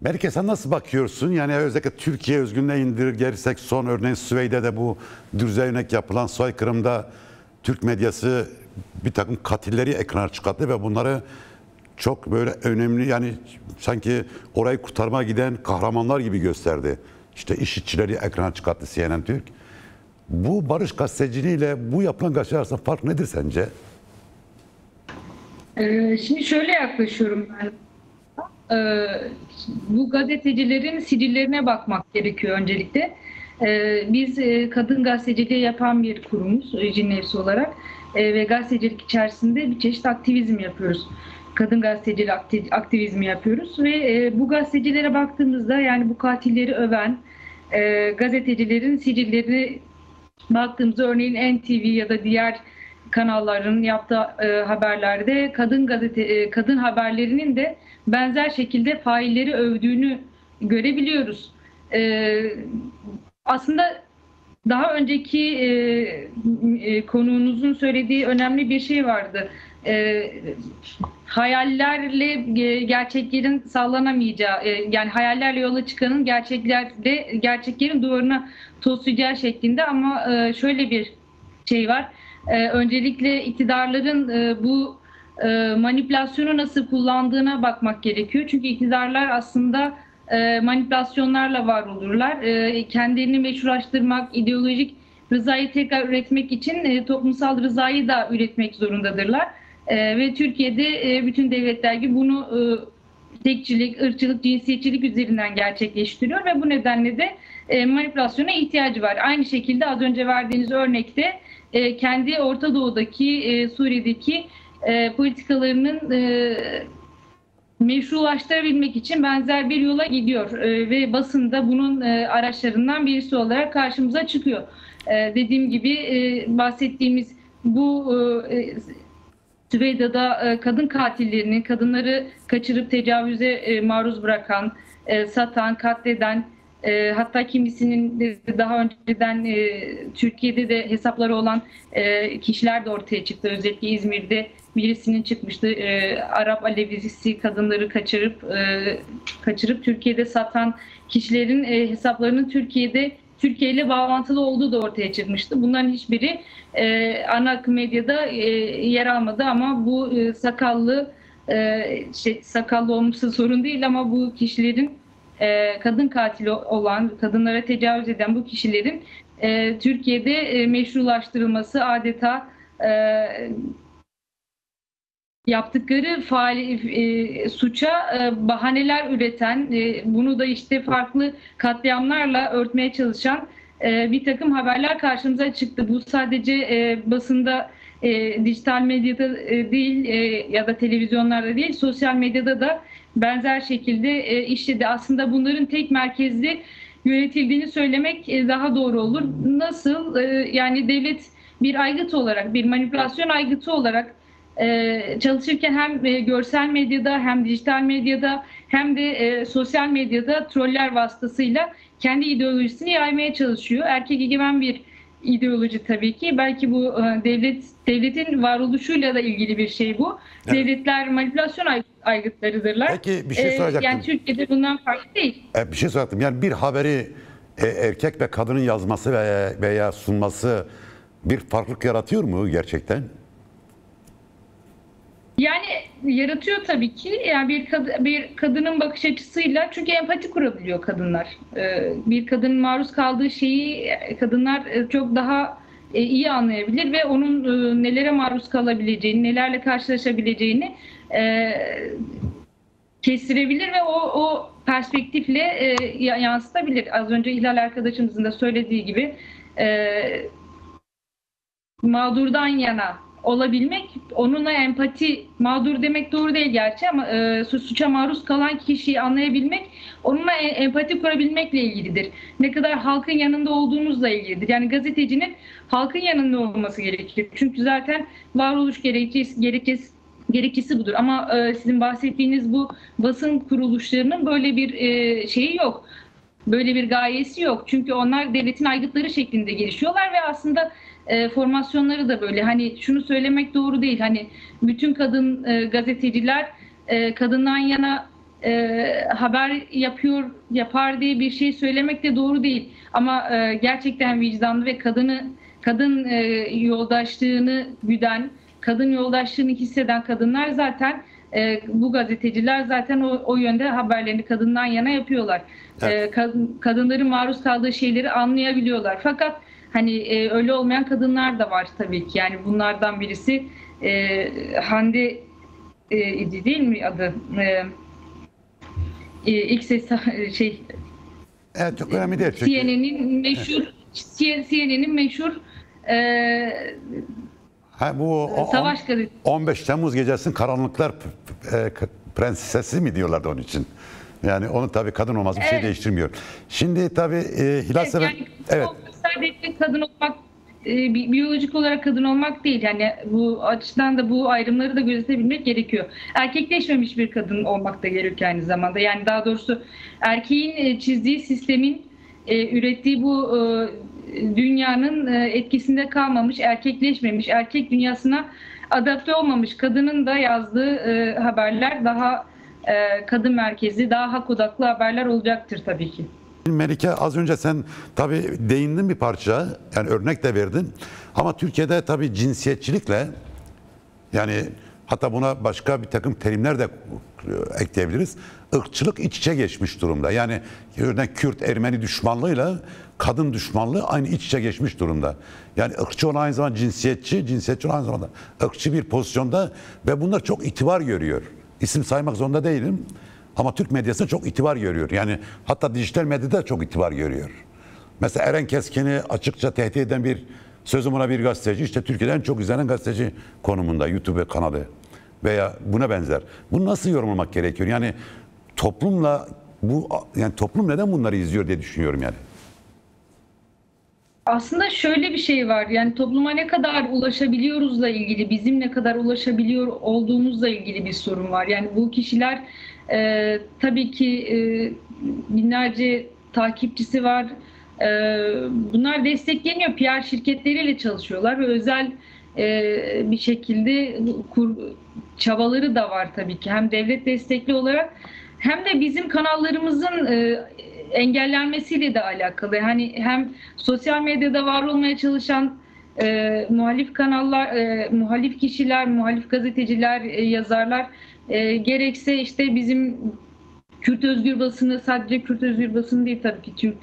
Melike, sen nasıl bakıyorsun? Yani özellikle Türkiye özgünlüğe indirgersek son örneğin Süveyde'de bu Dürzeynek yapılan soykırımda Türk medyası bir takım katilleri ekrana çıkarttı ve bunları çok böyle önemli, yani sanki orayı kurtarmaya giden kahramanlar gibi gösterdi. İşte IŞİD'çileri ekrana çıkarttı CNN Türk. Bu barış gazeteciliğiyle bu yapılan gazeteciler arasında fark nedir sence? Şimdi şöyle yaklaşıyorum ben. Bu gazetecilerin sicillerine bakmak gerekiyor öncelikle. Biz kadın gazeteciliği yapan bir kurumuz, Jinevs olarak. Ve gazetecilik içerisinde bir çeşit aktivizm yapıyoruz. Kadın gazetecilik aktivizmi yapıyoruz ve bu gazetecilere baktığımızda, yani bu katilleri öven gazetecilerin sicilleri baktığımızda, örneğin NTV ya da diğer kanalların yaptığı haberlerde kadın haberlerinin de benzer şekilde failleri övdüğünü görebiliyoruz. E, Aslında daha önceki konuğunuzun söylediği önemli bir şey vardı. E, Hayallerle gerçeklerin sallanamayacağı, yani hayallerle yola çıkanın gerçeklerin duvarına toslayacağı şeklinde, ama şöyle bir şey var. Öncelikle iktidarların bu manipülasyonu nasıl kullandığına bakmak gerekiyor. Çünkü iktidarlar aslında manipülasyonlarla var olurlar. Kendilerini meşrulaştırmak, ideolojik rızayı tekrar üretmek için toplumsal rızayı da üretmek zorundadırlar. Ve Türkiye'de bütün devletler gibi bunu tekçilik, ırkçılık, cinsiyetçilik üzerinden gerçekleştiriyor ve bu nedenle de manipülasyona ihtiyacı var. Aynı şekilde az önce verdiğiniz örnekte kendi Orta Doğu'daki, Suriye'deki politikalarının meşrulaştırabilmek için benzer bir yola gidiyor ve basında bunun araçlarından birisi olarak karşımıza çıkıyor. Dediğim gibi bahsettiğimiz bu Süveyda'da kadın katillerinin, kadınları kaçırıp tecavüze maruz bırakan, satan, katleden, hatta kimisinin daha önceden Türkiye'de de hesapları olan kişiler de ortaya çıktı. Özellikle İzmir'de birisinin çıkmıştı. Arap Alevisi kadınları kaçırıp Türkiye'de satan kişilerin hesaplarının Türkiye ile bağlantılı olduğu da ortaya çıkmıştı. Bunların hiçbiri ana akım medyada yer almadı, ama bu sakallı olması sorun değil, ama bu kişilerin kadın katili olan, kadınlara tecavüz eden bu kişilerin Türkiye'de meşrulaştırılması, adeta yaptıkları suça bahaneler üreten, bunu da işte farklı katliamlarla örtmeye çalışan bir takım haberler karşımıza çıktı. Bu sadece basında, dijital medyada değil, ya da televizyonlarda değil, sosyal medyada da benzer şekilde işledi. Aslında bunların tek merkezli yönetildiğini söylemek daha doğru olur. Nasıl? Yani devlet bir aygıt olarak, bir manipülasyon aygıtı olarak çalışırken hem görsel medyada, hem dijital medyada, hem de sosyal medyada troller vasıtasıyla kendi ideolojisini yaymaya çalışıyor. Erkek egemen bir ideoloji tabii ki. Belki bu devletin varoluşuyla da ilgili bir şey bu. Evet. Devletler manipülasyon aygıtlarıdırlar. Peki bir şey Yani soracaktım. Türkiye'de bundan farklı değil. Bir şey soracaktım. Yani bir haberi erkek ve kadının yazması veya sunması bir farklılık yaratıyor mu gerçekten? Yani yaratıyor tabii ki. Yani bir kadının bakış açısıyla, çünkü empati kurabiliyor kadınlar. Bir kadının maruz kaldığı şeyi kadınlar çok daha iyi anlayabilir ve onun nelere maruz kalabileceğini, nelerle karşılaşabileceğini e, kestirebilir ve o perspektifle yansıtabilir. Az önce Hilal arkadaşımızın da söylediği gibi mağdurdan yana olabilmek, onunla empati, mağdur demek doğru değil gerçi, ama suça maruz kalan kişiyi anlayabilmek, onunla empati kurabilmekle ilgilidir. Ne kadar halkın yanında olduğunuzla ilgilidir. Yani gazetecinin halkın yanında olması gerekir. Çünkü zaten varoluş gerekçesi budur. Ama sizin bahsettiğiniz bu basın kuruluşlarının böyle bir şeyi yok. Böyle bir gayesi yok. Çünkü onlar devletin aygıtları şeklinde gelişiyorlar ve aslında formasyonları da böyle. Hani şunu söylemek doğru değil. Hani bütün kadın gazeteciler kadından yana haber yapar diye bir şey söylemek de doğru değil. Ama gerçekten vicdanlı ve kadın yoldaşlığını güden, kadın yoldaşlığını hisseden kadınlar zaten bu gazeteciler zaten o yönde haberlerini kadından yana yapıyorlar. Evet. Kadınların maruz kaldığı şeyleri anlayabiliyorlar. Fakat hani öyle olmayan kadınlar da var tabii ki. Yani bunlardan birisi Hande idi değil mi adı? İlk ses şey Evet, çok önemli değil çünkü. CNN'in meşhur Bu savaş gazetesi. 15 Temmuz gecesinin karanlıklar prensesi mi diyorlardı onun için. Yani onun tabii kadın olması bir şey değiştirmiyor. Şimdi tabii Hilal Seven... Yani Evet. sadece kadın olmak, biyolojik olarak kadın olmak değil. Yani bu açıdan da bu ayrımları da gözetebilmek gerekiyor. Erkekleşmemiş bir kadın olmak da gerekiyor aynı zamanda. Yani daha doğrusu erkeğin çizdiği sistemin ürettiği bu dünyanın etkisinde kalmamış, erkekleşmemiş, erkek dünyasına adapte olmamış kadının da yazdığı haberler daha kadın merkezli, daha hak odaklı haberler olacaktır tabii ki. Melike, az önce sen tabii değindin bir parça, yani örnek de verdin. Ama Türkiye'de tabii cinsiyetçilikle, yani hatta buna başka bir takım terimler de ekleyebiliriz. Irkçılık iç içe geçmiş durumda. Yani örneğin Kürt, Ermeni düşmanlığıyla kadın düşmanlığı aynı iç içe geçmiş durumda. Yani ırkçı olan aynı zamanda cinsiyetçi olan aynı zamanda ırkçı bir pozisyonda ve bunlar çok itibar görüyor. İsim saymak zorunda değilim. Ama Türk medyasında çok itibar görüyor. Yani hatta dijital medyada çok itibar görüyor. Mesela Eren Keskin'i açıkça tehdit eden bir sözüm ona bir gazeteci, işte Türkiye'de en çok izlenen gazeteci konumunda YouTube kanalı veya buna benzer. Bunu nasıl yorumlamak gerekiyor? Yani toplum neden bunları izliyor diye düşünüyorum yani. Aslında şöyle bir şey var, yani topluma ne kadar ulaşabiliyoruzla ilgili, bizim ne kadar ulaşabiliyor olduğumuzla ilgili bir sorun var. Yani bu kişiler tabii ki binlerce takipçisi var. Bunlar destekleniyor, PR şirketleriyle çalışıyorlar ve özel bir şekilde çabaları da var tabii ki. Hem devlet destekli olarak hem de bizim kanallarımızın engellenmesiyle de alakalı. Hani hem sosyal medyada var olmaya çalışan muhalif kanallar, muhalif kişiler, muhalif gazeteciler, yazarlar gerekse işte bizim Kürt özgür basını, sadece Kürt özgür basını değil tabii ki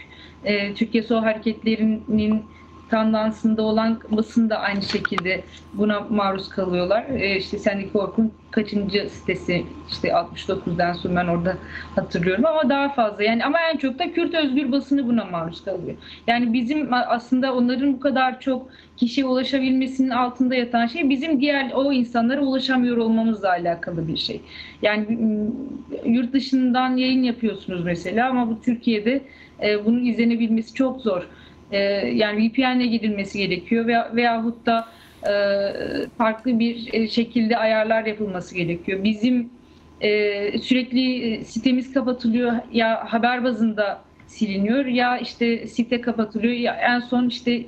Türkiye Sol Hareketlerinin tandansında olan basın da aynı şekilde buna maruz kalıyorlar. İşte Sendika.org'un kaçıncı sitesi, işte 69'dan sonra ben orada hatırlıyorum ama daha fazla. Yani ama en çok da Kürt özgür basını buna maruz kalıyor. Yani bizim aslında onların bu kadar çok kişiye ulaşabilmesinin altında yatan şey bizim diğer o insanlara ulaşamıyor olmamızla alakalı bir şey. Yani yurt dışından yayın yapıyorsunuz mesela ama bu Türkiye'de bunun izlenebilmesi çok zor. Yani VPN'le gidilmesi gerekiyor veyahut da farklı bir şekilde ayarlar yapılması gerekiyor. Bizim sürekli sitemiz kapatılıyor, ya haber bazında siliniyor ya işte site kapatılıyor, ya en son işte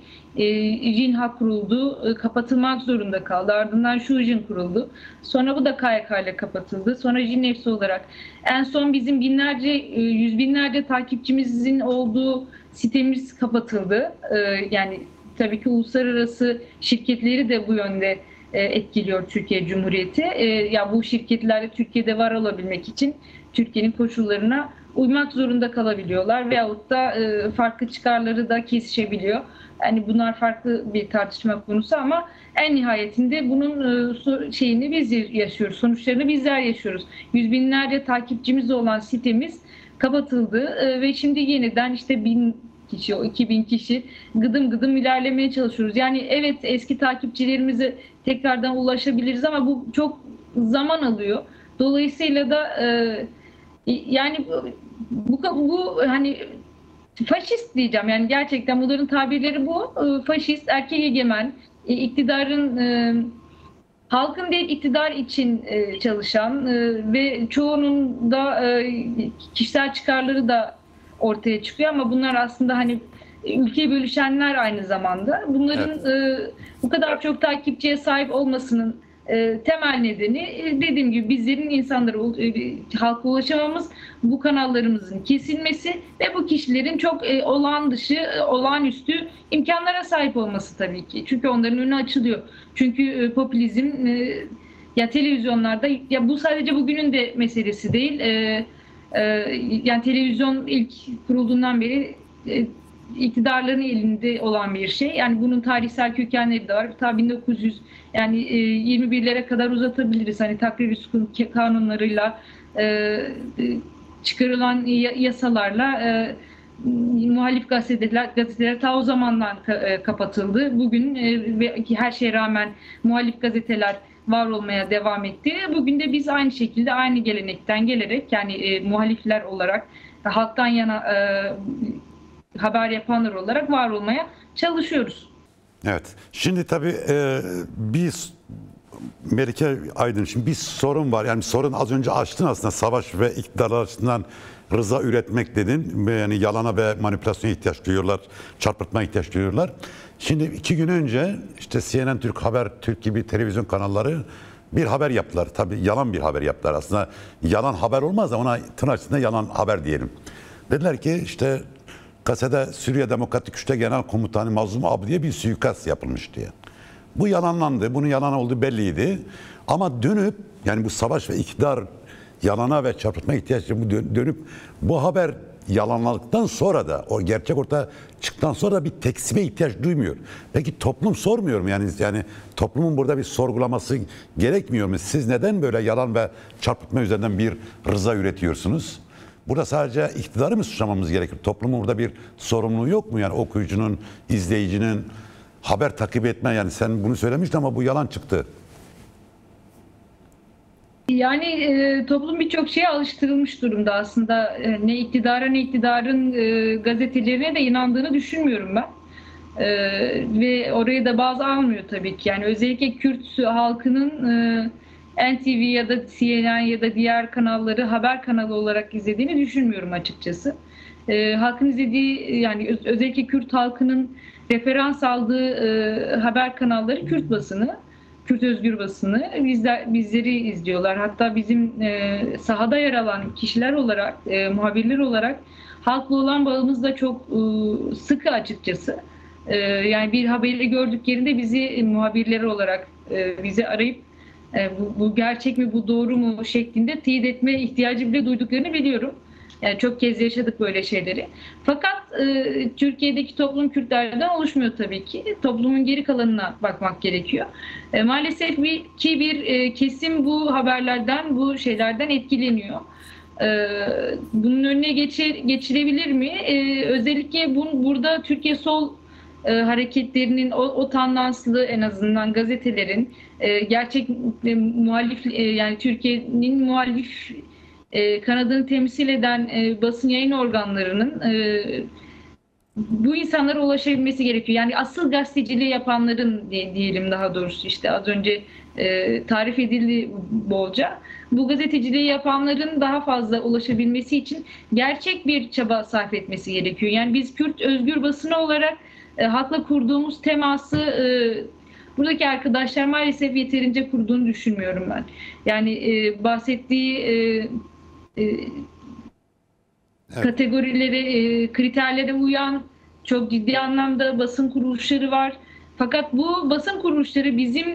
JİNHA kuruldu, kapatılmak zorunda kaldı. Ardından Şujin kuruldu. Sonra bu da KYK ile kapatıldı. Sonra JİNEFS olarak. En son bizim yüz binlerce takipçimizin olduğu sitemiz kapatıldı. Yani tabii ki uluslararası şirketleri de bu yönde etkiliyor Türkiye Cumhuriyeti. Ya bu şirketler Türkiye'de var olabilmek için Türkiye'nin koşullarına uymak zorunda kalabiliyorlar veyahut da farklı çıkarları da kesişebiliyor. Yani bunlar farklı bir tartışma konusu ama en nihayetinde bunun şeyini biz yaşıyoruz. Sonuçlarını bizler yaşıyoruz. Yüz binlerce takipçimiz olan sitemiz kapatıldı ve şimdi yeniden işte 1000 kişi, o 2000 kişi gıdım gıdım ilerlemeye çalışıyoruz. Yani evet, eski takipçilerimize tekrardan ulaşabiliriz ama bu çok zaman alıyor. Dolayısıyla da yani bu hani faşist diyeceğim, yani gerçekten bunların tabirleri bu. Faşist, erkek egemen, iktidarın halkın değil iktidar için çalışan ve çoğunun da kişisel çıkarları da ortaya çıkıyor ama bunlar aslında hani ülkeyi bölüşenler aynı zamanda. Bunların bu kadar çok takipçiye sahip olmasının Temel nedeni dediğim gibi bizlerin insanlara, halka ulaşamamız, bu kanallarımızın kesilmesi ve bu kişilerin çok olağan dışı, olağanüstü imkanlara sahip olması tabii ki. Çünkü onların önü açılıyor. Çünkü popülizm ya televizyonlarda, ya bu sadece bugünün de meselesi değil. Yani televizyon ilk kurulduğundan beri iktidarların elinde olan bir şey. Yani bunun tarihsel kökenleri de var. Ta 1900 yani 21'lere kadar uzatabiliriz. Hani takrir kanunlarıyla çıkarılan yasalarla muhalif gazeteler ta o zamandan kapatıldı. Bugün her şeye rağmen muhalif gazeteler var olmaya devam etti. Bugün de biz aynı şekilde aynı gelenekten gelerek, yani muhalifler olarak, halktan yana haber yapanlar olarak var olmaya çalışıyoruz. Evet. Şimdi tabii biz Melike Aydın, şimdi bir sorun var. Yani sorun az önce açtın aslında, savaş ve iktidarlar açısından rıza üretmek dedin. Yani yalana ve manipülasyona ihtiyaç duyuyorlar, çarpıtma ihtiyaç duyuyorlar. Şimdi 2 gün önce işte CNN Türk Haber, Türk gibi televizyon kanalları bir haber yaptılar. Tabii yalan bir haber yaptılar. Aslında yalan haber olmaz da ona tırnak içinde yalan haber diyelim. Dediler ki işte Kase'de Suriye Demokratik Güç'te Genel Komutanı Mazlum Abdi'ye bir suikast yapılmış diye. Bu yalanlandı. Bunun yalan olduğu belliydi. Ama dönüp, yani bu savaş ve iktidar yalana ve çarpıtma ihtiyaçları, bu dönüp bu haber yalanladıktan sonra da, o gerçek ortaya çıktıktan sonra da bir tekzibe ihtiyaç duymuyor. Peki toplum sormuyor mu? Yani toplumun burada bir sorgulaması gerekmiyor mu? Siz neden böyle yalan ve çarpıtma üzerinden bir rıza üretiyorsunuz? Burada sadece iktidarı mı suçlamamız gerekir? Toplumun burada bir sorumluluğu yok mu? Yani okuyucunun, izleyicinin haber takip etme, yani sen bunu söylemiştin ama bu yalan çıktı. Yani toplum birçok şeye alıştırılmış durumda aslında. Ne iktidara ne iktidarın gazetelerine de inandığını düşünmüyorum ben. Ve oraya da baz almıyor tabii ki. Yani özellikle Kürt halkının NTV ya da CNN ya da diğer kanalları haber kanalı olarak izlediğini düşünmüyorum açıkçası. Halkın izlediği, yani özellikle Kürt halkının referans aldığı haber kanalları Kürt basını, Kürt özgür basını, bizleri izliyorlar. Hatta bizim sahada yer alan kişiler olarak, muhabirler olarak halkla olan bağımız da çok sıkı açıkçası. Yani bir haberi gördüklerinde bizi muhabirleri olarak bizi arayıp bu gerçek mi, bu doğru mu şeklinde teyit etme ihtiyacı bile duyduklarını biliyorum. Yani çok kez yaşadık böyle şeyleri. Fakat Türkiye'deki toplum Kürtlerden oluşmuyor tabii ki. Toplumun geri kalanına bakmak gerekiyor. Maalesef bir kesim bu haberlerden, bu şeylerden etkileniyor. Bunun önüne geçilebilir mi? Özellikle burada Türkiye Sol hareketlerinin, o tandanslı, en azından gazetelerin gerçek muhalif, yani Türkiye'nin muhalif kanadını temsil eden basın yayın organlarının bu insanlara ulaşabilmesi gerekiyor. Yani asıl gazeteciliği yapanların diyelim, daha doğrusu işte az önce tarif edildi bolca. Bu gazeteciliği yapanların daha fazla ulaşabilmesi için gerçek bir çaba sarf etmesi gerekiyor. Yani biz Kürt özgür basını olarak halkla kurduğumuz teması buradaki arkadaşlar maalesef yeterince kurduğunu düşünmüyorum ben. Yani bahsettiği evet, kategorilere, kriterlere uyan çok ciddi anlamda basın kuruluşları var. Fakat bu basın kuruluşları bizim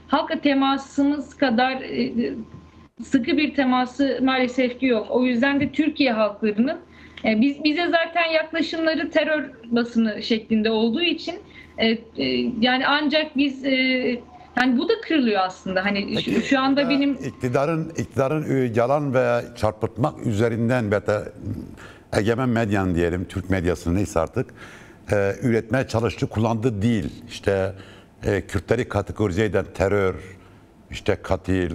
halka temasımız kadar sıkı bir teması maalesef ki yok. O yüzden de Türkiye halklarının bize zaten yaklaşımları terör basını şeklinde olduğu için yani ancak biz yani bu da kırılıyor aslında. Hani şu anda benim iktidarın yalan veya çarpıtmak üzerinden ve de egemen medyan diyelim, Türk medyasını neyse artık üretmeye çalıştığı, kullandığı değil. İşte Kürtleri kategorize eden terör, işte katil,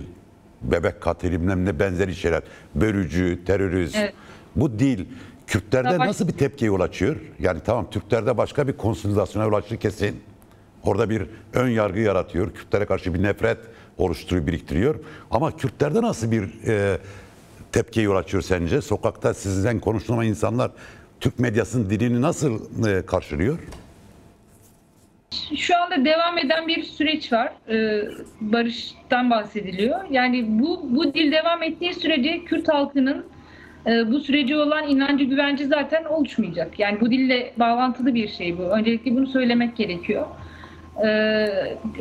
bebek katili, bilmem ne benzeri şeyler, bölücü, terörist. Evet. Bu değil. Kürtlerde nasıl bir tepkiye yol açıyor? Yani tamam, Türklerde başka bir konsolidasyona yol açıyor kesin. Orada bir ön yargı yaratıyor. Kürtlere karşı bir nefret oluşturuyor, biriktiriyor. Ama Kürtlerde nasıl bir tepkiye yol açıyor sence? Sokakta sizden konuşulan insanlar Türk medyasının dilini nasıl karşılıyor? Şu anda devam eden bir süreç var. Barıştan bahsediliyor. Yani bu dil devam ettiği sürece Kürt halkının bu sürece olan inancı, güvenci zaten oluşmayacak. Yani bu dille bağlantılı bir şey bu. Öncelikle bunu söylemek gerekiyor.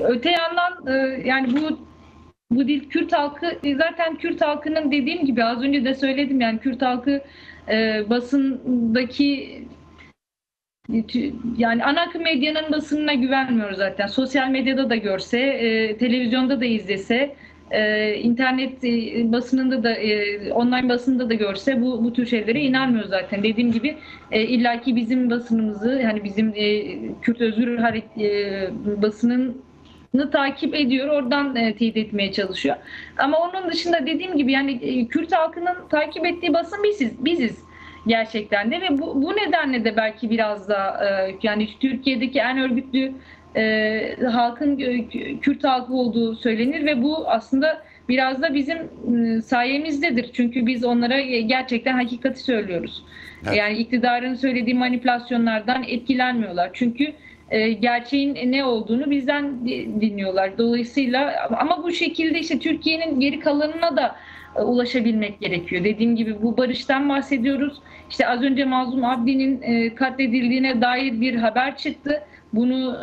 Öte yandan yani bu dil Kürt halkı zaten Kürt halkının dediğim gibi az önce de söyledim yani Kürt halkı basındaki yani ana akım medyanın basınına güvenmiyor zaten. Sosyal medyada da görse, televizyonda da izlese, internet basınında da, online basında da görse bu tür şeylere inanmıyor zaten. Dediğim gibi illaki bizim basınımızı, yani bizim Kürt Özgür basınını takip ediyor, oradan teyit etmeye çalışıyor. Ama onun dışında dediğim gibi yani Kürt halkının takip ettiği basın biziz. Gerçekten de ve bu nedenle de belki biraz da yani Türkiye'deki en örgütlü halkın Kürt halkı olduğu söylenir ve bu aslında biraz da bizim sayemizdedir. Çünkü biz onlara gerçekten hakikati söylüyoruz. Evet. Yani iktidarın söylediği manipülasyonlardan etkilenmiyorlar. Çünkü gerçeğin ne olduğunu bizden dinliyorlar. Dolayısıyla ama bu şekilde işte Türkiye'nin geri kalanına da ulaşabilmek gerekiyor. Dediğim gibi bu barıştan bahsediyoruz. İşte az önce Mazlum Abdi'nin katledildiğine dair bir haber çıktı. Bunu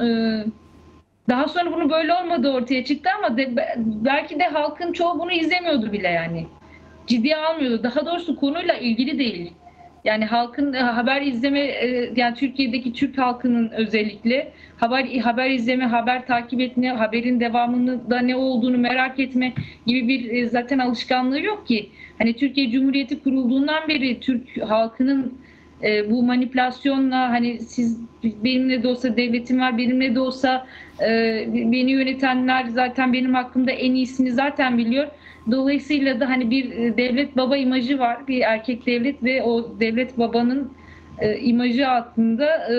daha sonra bunu böyle olmadığı ortaya çıktı ama belki de halkın çoğu bunu izlemiyordu bile yani. Ciddiye almıyordu. Daha doğrusu konuyla ilgili değil. Yani halkın haber izleme yani Türkiye'deki Türk halkının özellikle haber izleme, haber takip etme, haberin devamında da ne olduğunu merak etme gibi bir zaten alışkanlığı yok ki. Hani Türkiye Cumhuriyeti kurulduğundan beri Türk halkının bu manipülasyonla hani siz benimle de olsa devletim var, benimle de olsa beni yönetenler zaten benim hakkımda en iyisini zaten biliyor. Dolayısıyla da hani bir devlet baba imajı var, bir erkek devlet ve o devlet babanın imajı altında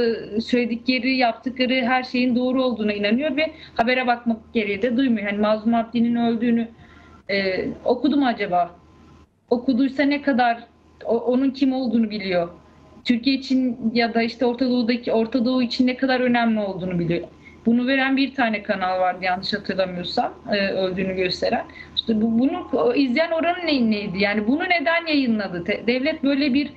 söyledikleri, yaptıkları her şeyin doğru olduğuna inanıyor ve habere bakmak gereği de duymuyor. Hani Mazlum Abdi'nin öldüğünü okudu mu acaba? Okuduysa ne kadar onun kim olduğunu biliyor. Türkiye için ya da işte Orta Doğu için ne kadar önemli olduğunu biliyor. Bunu veren bir tane kanal vardı yanlış hatırlamıyorsam öldüğünü gösteren. İşte bunu izleyen oranı neydi? Yani bunu neden yayınladı? Devlet böyle bir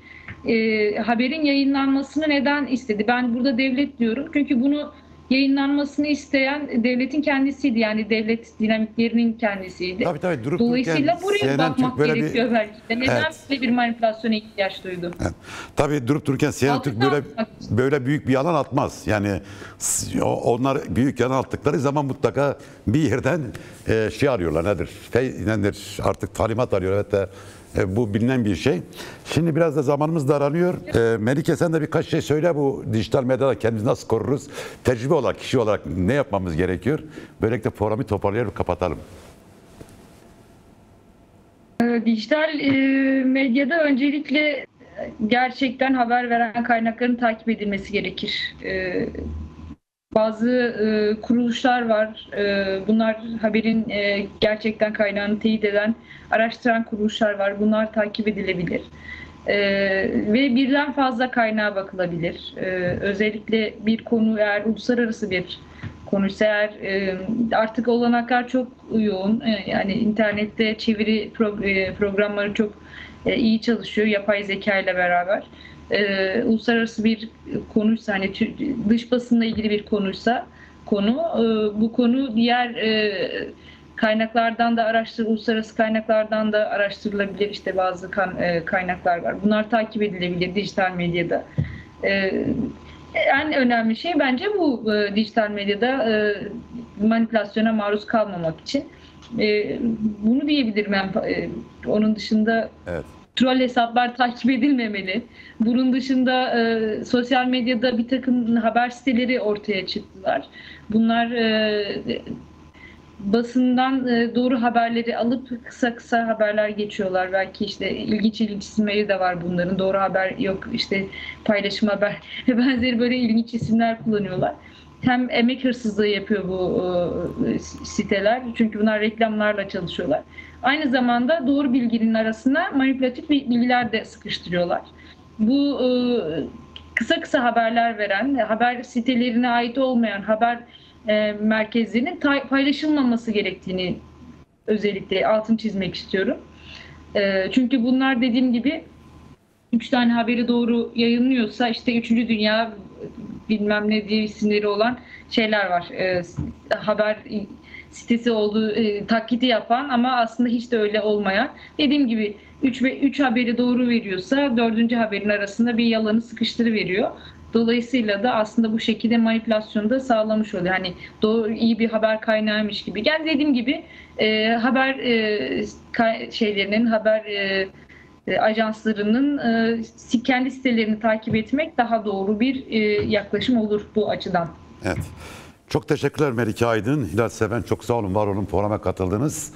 haberin yayınlanmasını neden istedi? Ben burada devlet diyorum çünkü bunu yayınlanmasını isteyen devletin kendisiydi. Yani devlet dinamiklerinin kendisiydi. Tabii durup Dolayısıyla buraya CNN bakmak Türk gerekiyor belki de. Neden evet. böyle bir manipülasyona ihtiyaç duydu? Evet. Tabii durup dururken CNN Türk böyle büyük bir yalan atmaz. Yani onlar büyük yalan attıkları zaman mutlaka bir yerden şey arıyorlar. Nedir? Artık talimat arıyor. Evet de bu bilinen bir şey. Şimdi biraz da zamanımız daralıyor. Melike sen de birkaç şey söyle bu dijital medyada kendimizi nasıl koruruz? Tecrübe olarak, kişi olarak ne yapmamız gerekiyor? Böylelikle programı toparlayıp kapatalım. Dijital medyada öncelikle gerçekten haber veren kaynakların takip edilmesi gerekir. Bazı kuruluşlar var. Bunlar haberin gerçekten kaynağını teyit eden, araştıran kuruluşlar var. Bunlar takip edilebilir. Ve birden fazla kaynağa bakılabilir. Özellikle bir konu eğer uluslararası bir konuysa eğer artık olanaklar çok yoğun. Yani internette çeviri programları çok iyi çalışıyor yapay zeka ile beraber. Uluslararası bir konuysa hani dış basınla ilgili bir konuysa bu konu diğer kaynaklardan da uluslararası kaynaklardan da araştırılabilir. İşte bazı kaynaklar var. Bunlar takip edilebilir dijital medyada. En önemli şey bence bu dijital medyada manipülasyona maruz kalmamak için. Bunu diyebilirim ben. Onun dışında evet. Troll hesaplar takip edilmemeli. Bunun dışında sosyal medyada bir takım haber siteleri ortaya çıktılar. Bunlar basından doğru haberleri alıp kısa haberler geçiyorlar. Belki işte ilginç isimleri de var bunların. Doğru haber yok, işte paylaşım haber ve benzeri böyle ilginç isimler kullanıyorlar. Hem emek hırsızlığı yapıyor bu siteler. Çünkü bunlar reklamlarla çalışıyorlar. Aynı zamanda doğru bilginin arasına manipülatif bilgiler de sıkıştırıyorlar. Bu kısa kısa haberler veren, haber sitelerine ait olmayan haber merkezlerinin paylaşılmaması gerektiğini özellikle altını çizmek istiyorum. Çünkü bunlar dediğim gibi 3 tane haberi doğru yayınlıyorsa işte 3. Dünya bilmem ne diye isimleri olan şeyler var. Haber sitesi olduğu taklidi yapan ama aslında hiç de öyle olmayan. Dediğim gibi 3 haberi doğru veriyorsa 4. haberin arasında bir yalanı sıkıştırıveriyor. Dolayısıyla da aslında bu şekilde manipülasyonu da sağlamış oluyor. Hani doğru, iyi bir haber kaynağıymış gibi. Yani dediğim gibi haber şeylerinin, haber ajanslarının kendi sitelerini takip etmek daha doğru bir yaklaşım olur bu açıdan. Evet. Çok teşekkürler Melike Aydın, Hilal Seven. Çok sağ olun, var olun, programa katıldınız.